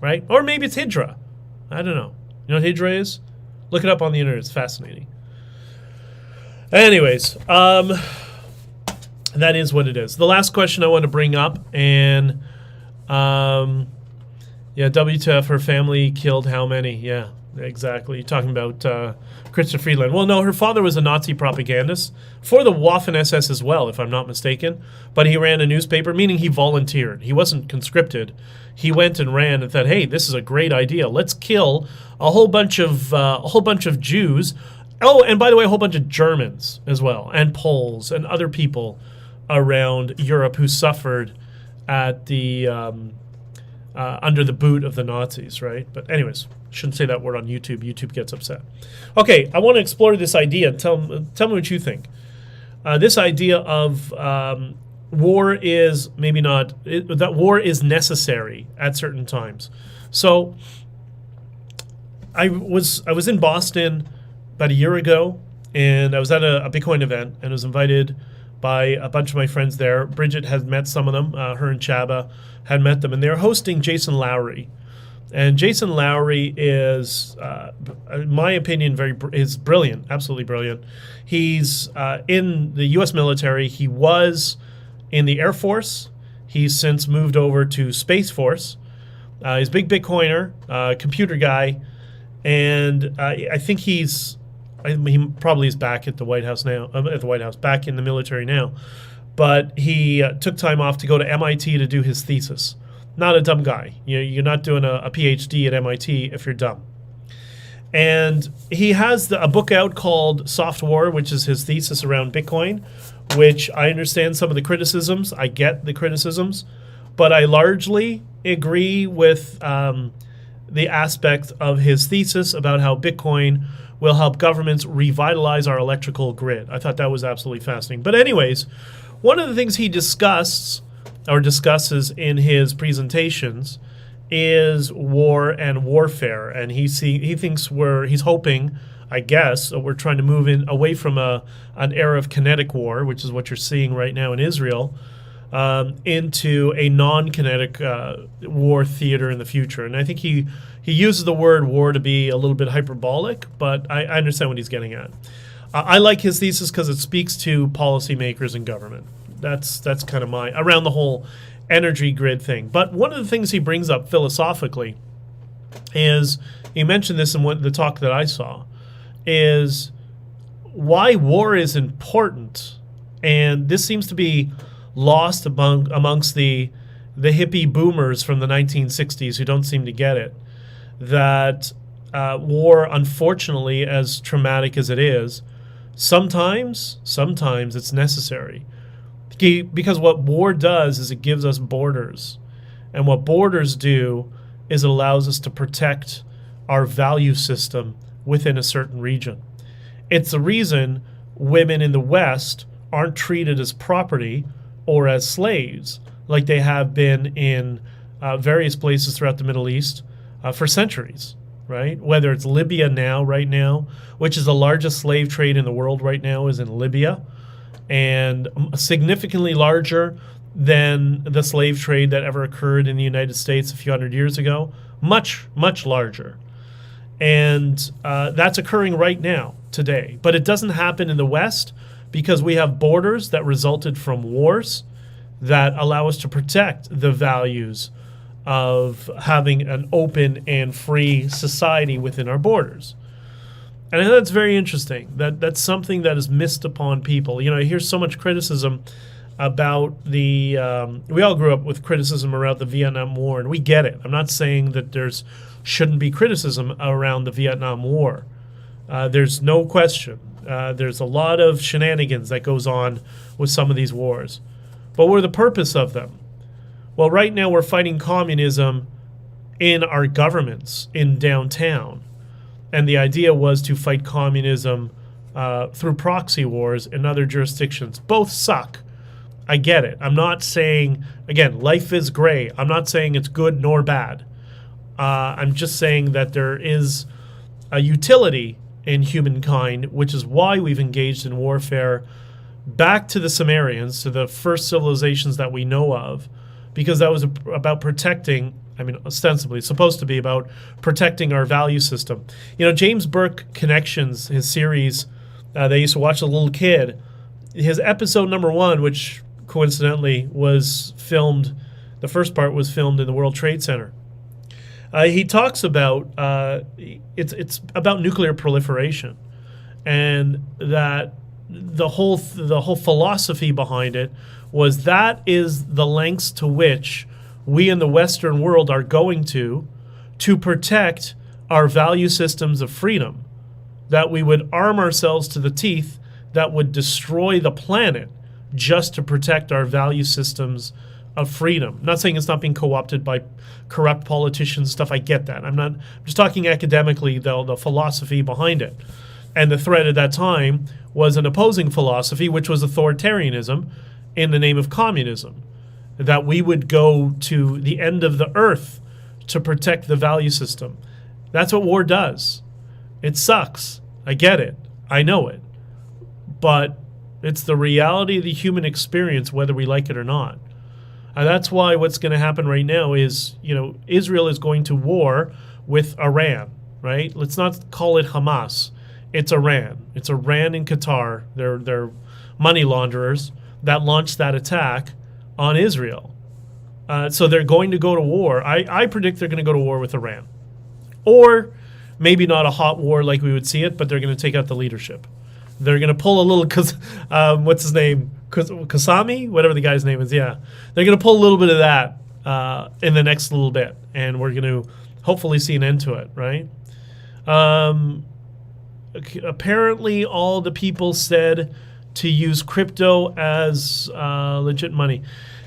Speaker 1: Right? Or maybe it's Hijra. I don't know. You know what Hijra is? Look it up on the internet. It's fascinating. Anyways, that is what it is. The last question I want to bring up, and WTF, her family killed how many? Yeah, exactly. You're talking about Krista Friedland. Well, no, her father was a Nazi propagandist for the Waffen SS as well, if I'm not mistaken. But he ran a newspaper, meaning he volunteered. He wasn't conscripted. He went and ran and thought, hey, this is a great idea. Let's kill a whole bunch of Jews. Oh, and by the way, a whole bunch of Germans as well, and Poles and other people around Europe who suffered at the under the boot of the Nazis, right? But anyways, shouldn't say that word on YouTube. YouTube gets upset. Okay, I want to explore this idea and tell me what you think. This idea of war is maybe not that war is necessary at certain times. So I was in Boston about a year ago, and I was at a Bitcoin event, and was invited by a bunch of my friends there. Bridget had met some of them. Her and Chaba had met them, and they were hosting Jason Lowry. And Jason Lowry is, in my opinion, is brilliant, absolutely brilliant. He's in the U.S. military. He was in the Air Force. He's since moved over to Space Force. He's a big Bitcoiner, computer guy, and I think he probably is back at the White House now. Back in the military now. But he took time off to go to MIT to do his thesis. Not a dumb guy. You're not doing a PhD at MIT if you're dumb. And he has a book out called Soft War, which is his thesis around Bitcoin, which I understand some of the criticisms. I get the criticisms. But I largely agree with the aspect of his thesis about how Bitcoin will help governments revitalize our electrical grid. I thought that was absolutely fascinating. But anyways, one of the things he discusses in his presentations is war and warfare, and he thinks he's hoping, I guess, we're trying to move in away from an era of kinetic war, which is what you're seeing right now in Israel, into a non-kinetic war theater in the future. And I think he uses the word war to be a little bit hyperbolic, but I understand what he's getting at. I like his thesis because it speaks to policymakers and government. That's kind of around the whole energy grid thing. But one of the things he brings up philosophically is, he mentioned this in the talk that I saw, is why war is important. And this seems to be lost amongst the hippie boomers from the 1960s who don't seem to get it, that war, unfortunately, as traumatic as it is, sometimes it's necessary. Because what war does is it gives us borders. And what borders do is it allows us to protect our value system within a certain region. It's the reason women in the West aren't treated as property or as slaves like they have been in various places throughout the Middle East for centuries, right? Whether it's Libya right now, which is the largest slave trade in the world right now, is in Libya, and significantly larger than the slave trade that ever occurred in the United States a few hundred years ago. Much, much larger. And that's occurring right now, today. But it doesn't happen in the West because we have borders that resulted from wars that allow us to protect the values of having an open and free society within our borders. And I think that's very interesting. That's something that is missed upon people. You know, I hear so much criticism about we all grew up with criticism around the Vietnam War, and we get it. I'm not saying that shouldn't be criticism around the Vietnam War. There's no question. There's a lot of shenanigans that goes on with some of these wars. But what are the purpose of them? Well, right now we're fighting communism in our governments in downtown. And the idea was to fight communism through proxy wars in other jurisdictions. Both suck. I get it. I'm not saying, again, life is gray. I'm not saying it's good nor bad. I'm just saying that there is a utility in humankind, which is why we've engaged in warfare back to the Sumerians, to the first civilizations that we know of, because that was about protecting, ostensibly, it's supposed to be about protecting our value system. You know, James Burke Connections, his series that I used to watch as a little kid, his episode number 1, which coincidentally was filmed, the first part was filmed in the World Trade Center. He talks about, it's about nuclear proliferation, and that the whole philosophy behind it was that is the lengths to which we in the Western world are going to protect our value systems of freedom, that we would arm ourselves to the teeth that would destroy the planet just to protect our value systems of freedom. I'm not saying it's not being co-opted by corrupt politicians, stuff. I get that. I'm just talking academically, though, the philosophy behind it. And the threat at that time was an opposing philosophy, which was authoritarianism in the name of communism, that we would go to the end of the earth to protect the value system. That's what war does. It sucks. I get it. I know it. But it's the reality of the human experience, whether we like it or not. And that's why what's going to happen right now is, Israel is going to war with Iran, right? Let's not call it Hamas. It's Iran. It's Iran and Qatar. They're money launderers that launched that attack on Israel. So they're going to go to war. I predict they're going to go to war with Iran. Or maybe not a hot war like we would see it, but they're going to take out the leadership. They're going to pull a little, what's his name? Kasami? Whatever the guy's name is, yeah. They're going to pull a little bit of that in the next little bit, and we're going to hopefully see an end to it, right? Apparently, all the people said to use crypto as legit money.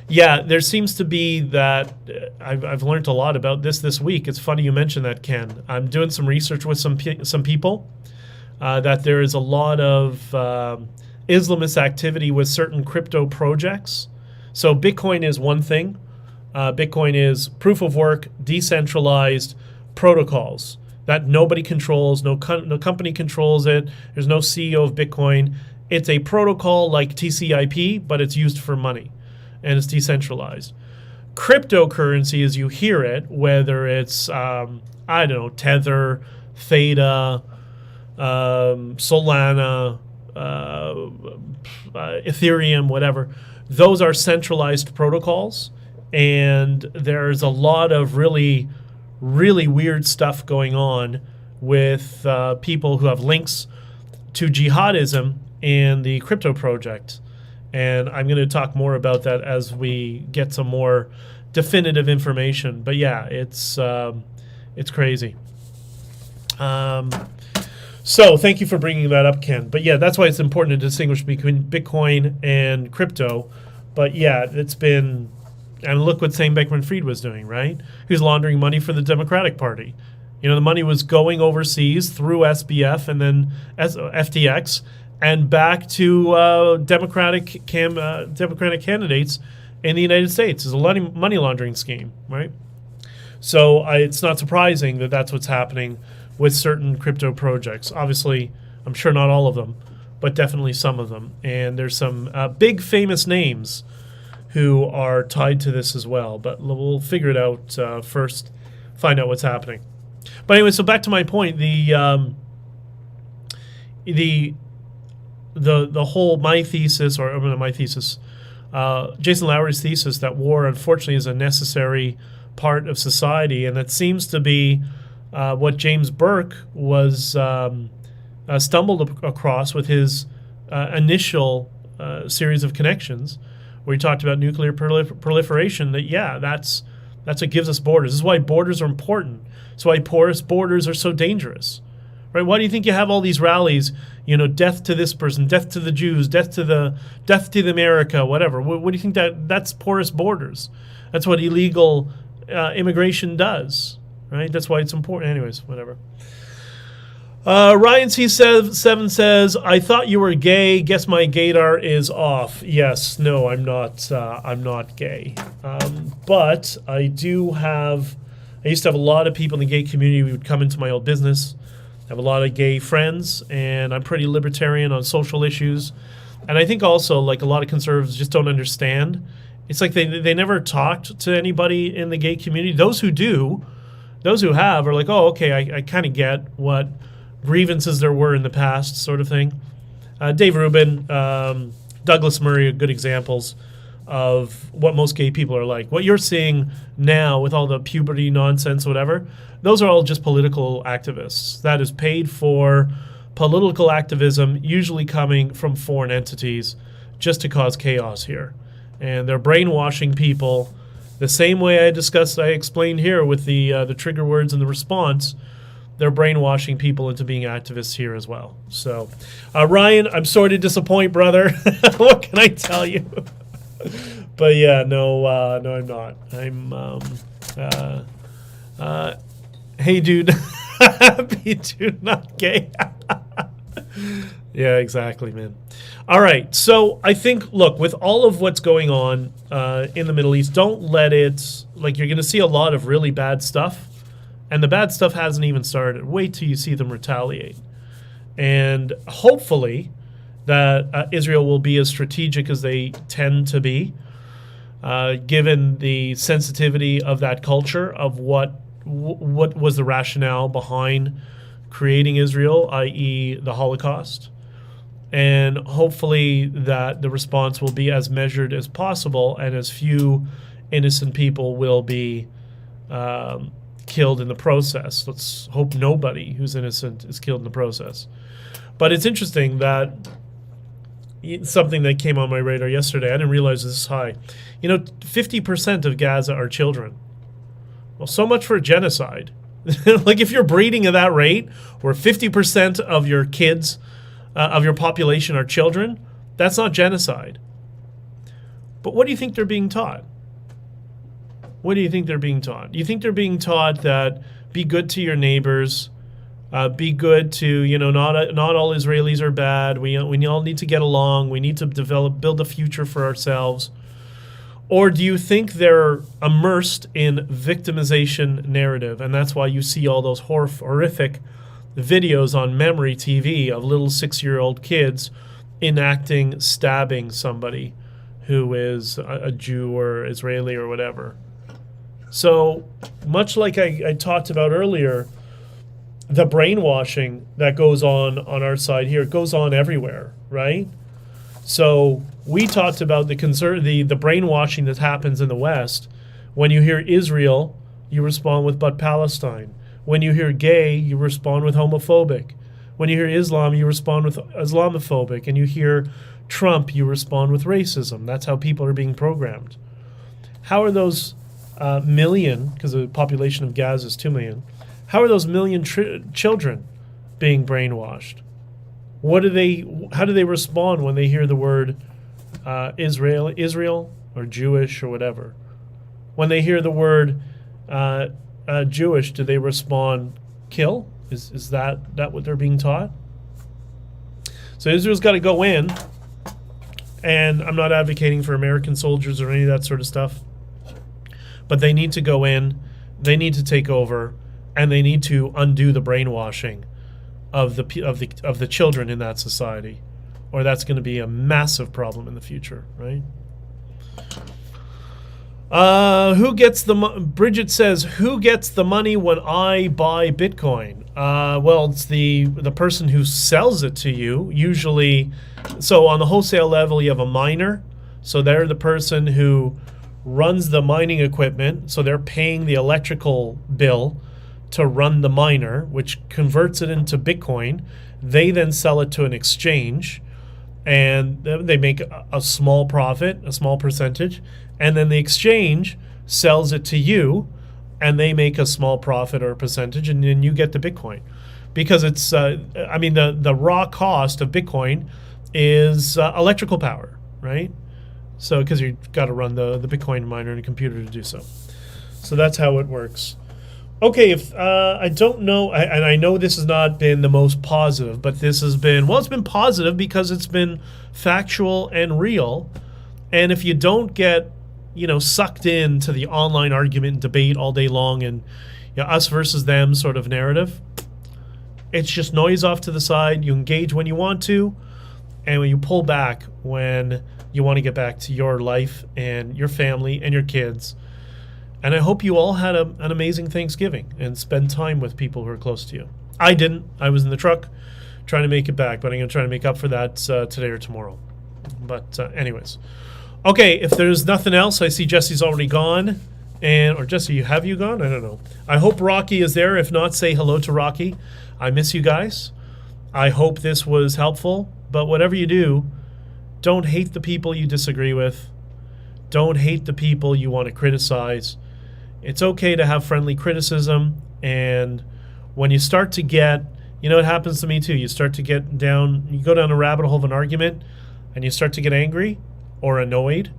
Speaker 1: Yeah, there seems to be that. I've learned a lot about this week. It's funny you mentioned that, Ken. I'm doing some research with some people that there is a lot of Islamist activity with certain crypto projects. So Bitcoin is one thing. Bitcoin is proof of work, decentralized protocols that nobody controls, no company controls it. There's no CEO of Bitcoin. It's a protocol like TCP, but it's used for money, and it's decentralized. Cryptocurrency, as you hear it, whether it's, Tether, Theta, Solana, Ethereum, whatever, those are centralized protocols, and there's a lot of really, really weird stuff going on with people who have links to jihadism in the crypto project. And I'm going to talk more about that as we get some more definitive information. But yeah, it's crazy. So thank you for bringing that up, Ken. But yeah, that's why it's important to distinguish between Bitcoin and crypto. But yeah, it's been, and look what Sam Bankman-Fried was doing, right? He was laundering money for the Democratic Party. You know, the money was going overseas through SBF and then FTX and back to Democratic candidates in the United States. It's a money laundering scheme, right? So it's not surprising that that's what's happening with certain crypto projects. Obviously, I'm sure not all of them, but definitely some of them. And there's some big famous names who are tied to this as well. But we'll figure it out first, find out what's happening. But anyway, so back to my point, the whole Jason Lowery's thesis that war, unfortunately, is a necessary part of society, and that seems to be what James Burke was stumbled across with his initial series of connections, where he talked about nuclear proliferation. That's what gives us borders. This is why borders are important. That's why porous borders are so dangerous, right? Why do you think you have all these rallies? You know, death to this person, death to the Jews, death to the America, whatever. What do you think that's porous borders? That's what illegal immigration does, right? That's why it's important. Anyways, whatever. Ryan C7 says, I thought you were gay. Guess my gaydar is off. Yes, no, I'm not. I'm not gay. But I used to have a lot of people in the gay community who would come into my old business. I have a lot of gay friends, and I'm pretty libertarian on social issues. And I think also, like, a lot of conservatives just don't understand. It's like they never talked to anybody in the gay community. Those who do, those who have, are like, oh, okay, I kind of get what grievances there were in the past, sort of thing. Dave Rubin, Douglas Murray are good examples of what most gay people are like. What you're seeing now with all the puberty nonsense, whatever, those are all just political activists. That is paid for political activism, usually coming from foreign entities, just to cause chaos here. And they're brainwashing people the same way I explained here with the trigger words and the response. They're brainwashing people into being activists here as well. So, Ryan, I'm sorry to disappoint, brother. What can I tell you? But yeah, no, I'm not. Hey, dude, happy dude, not gay. Yeah, exactly, man. All right, so I think, look, with all of what's going on in the Middle East, don't let it, like, you're going to see a lot of really bad stuff, and the bad stuff hasn't even started. Wait till you see them retaliate. And hopefully that Israel will be as strategic as they tend to be, given the sensitivity of that culture, of what was the rationale behind creating Israel, i.e. the Holocaust. And hopefully that the response will be as measured as possible, and as few innocent people will be killed in the process. Let's hope nobody who's innocent is killed in the process. But it's interesting that something that came on my radar yesterday, I didn't realize this is high. 50% of Gaza are children. Well, so much for genocide. Like, if you're breeding at that rate, where 50% of your kids, of your population are children, that's not genocide. But what do you think they're being taught? What do you think they're being taught? You think they're being taught that be good to your neighbors, be good to, not all Israelis are bad. We all need to get along. We need to build a future for ourselves. Or do you think they're immersed in victimization narrative, and that's why you see all those horrific videos on memory TV of little 6-year-old kids enacting stabbing somebody who is a Jew or Israeli or whatever? So much like I talked about earlier, the brainwashing that goes on our side here, it goes on everywhere, right? So we talked about the brainwashing that happens in the West. When you hear Israel, you respond with "but Palestine." When you hear gay, you respond with homophobic. When you hear Islam, you respond with Islamophobic. And you hear Trump, you respond with racism. That's how people are being programmed. How are those million, because the population of Gaza is 2 million, how are those million children being brainwashed? How do they respond when they hear the word Israel or Jewish or whatever? When they hear the word Jewish, do they respond kill? Is that what they're being taught? So Israel's got to go in, and I'm not advocating for American soldiers or any of that sort of stuff, but they need to go in, they need to take over, and they need to undo the brainwashing of the children in that society, or that's going to be a massive problem in the future, right? Who gets the Bridget says, who gets the money when I buy Bitcoin? Well, it's the person who sells it to you, usually. So on the wholesale level, you have a miner. So they're the person who runs the mining equipment. So they're paying the electrical bill to run the miner, which converts it into Bitcoin. They then sell it to an exchange, and they make a small profit, a small percentage, and then the exchange sells it to you, and they make a small profit or a percentage, and then you get the Bitcoin. Because it's, the raw cost of Bitcoin is electrical power, right? So, because you've got to run the Bitcoin miner in a computer to do so. So that's how it works. Okay, if I don't know, and I know this has not been the most positive, but this has been, well, it's been positive because it's been factual and real. And if you don't get, sucked into the online argument and debate all day long and us versus them sort of narrative, it's just noise off to the side. You engage when you want to, and when you pull back when you want to get back to your life and your family and your kids. And I hope you all had an amazing Thanksgiving and spend time with people who are close to you. I didn't. I was in the truck trying to make it back, but I'm going to try to make up for that today or tomorrow. But anyways. Okay, if there's nothing else, I see Jesse's already gone. Or Jesse, have you gone? I don't know. I hope Rocky is there. If not, say hello to Rocky. I miss you guys. I hope this was helpful. But whatever you do, don't hate the people you disagree with. Don't hate the people you want to criticize. It's okay to have friendly criticism, and when you start to get, it happens to me too, you start to get down, you go down a rabbit hole of an argument, and you start to get angry or annoyed,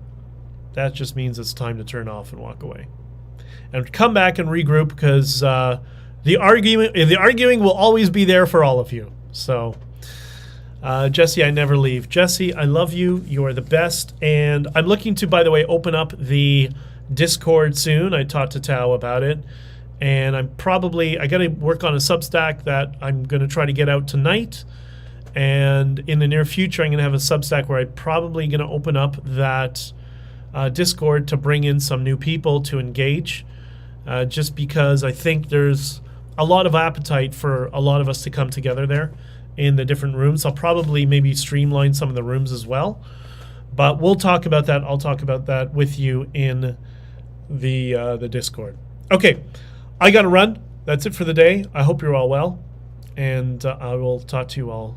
Speaker 1: that just means it's time to turn off and walk away. And come back and regroup, because the arguing will always be there for all of you. So, Jesse, I never leave. Jesse, I love you. You are the best. And I'm looking to, by the way, open up the Discord soon. I talked to Tao about it, and I got to work on a Substack that I'm going to try to get out tonight, and in the near future I'm going to have a Substack where I'm probably going to open up that Discord to bring in some new people to engage, just because I think there's a lot of appetite for a lot of us to come together there in the different rooms. I'll probably maybe streamline some of the rooms as well, but we'll talk about that. I'll talk about that with you in the Discord. Okay, I gotta run. That's it for the day. I hope you're all well, and I will talk to you all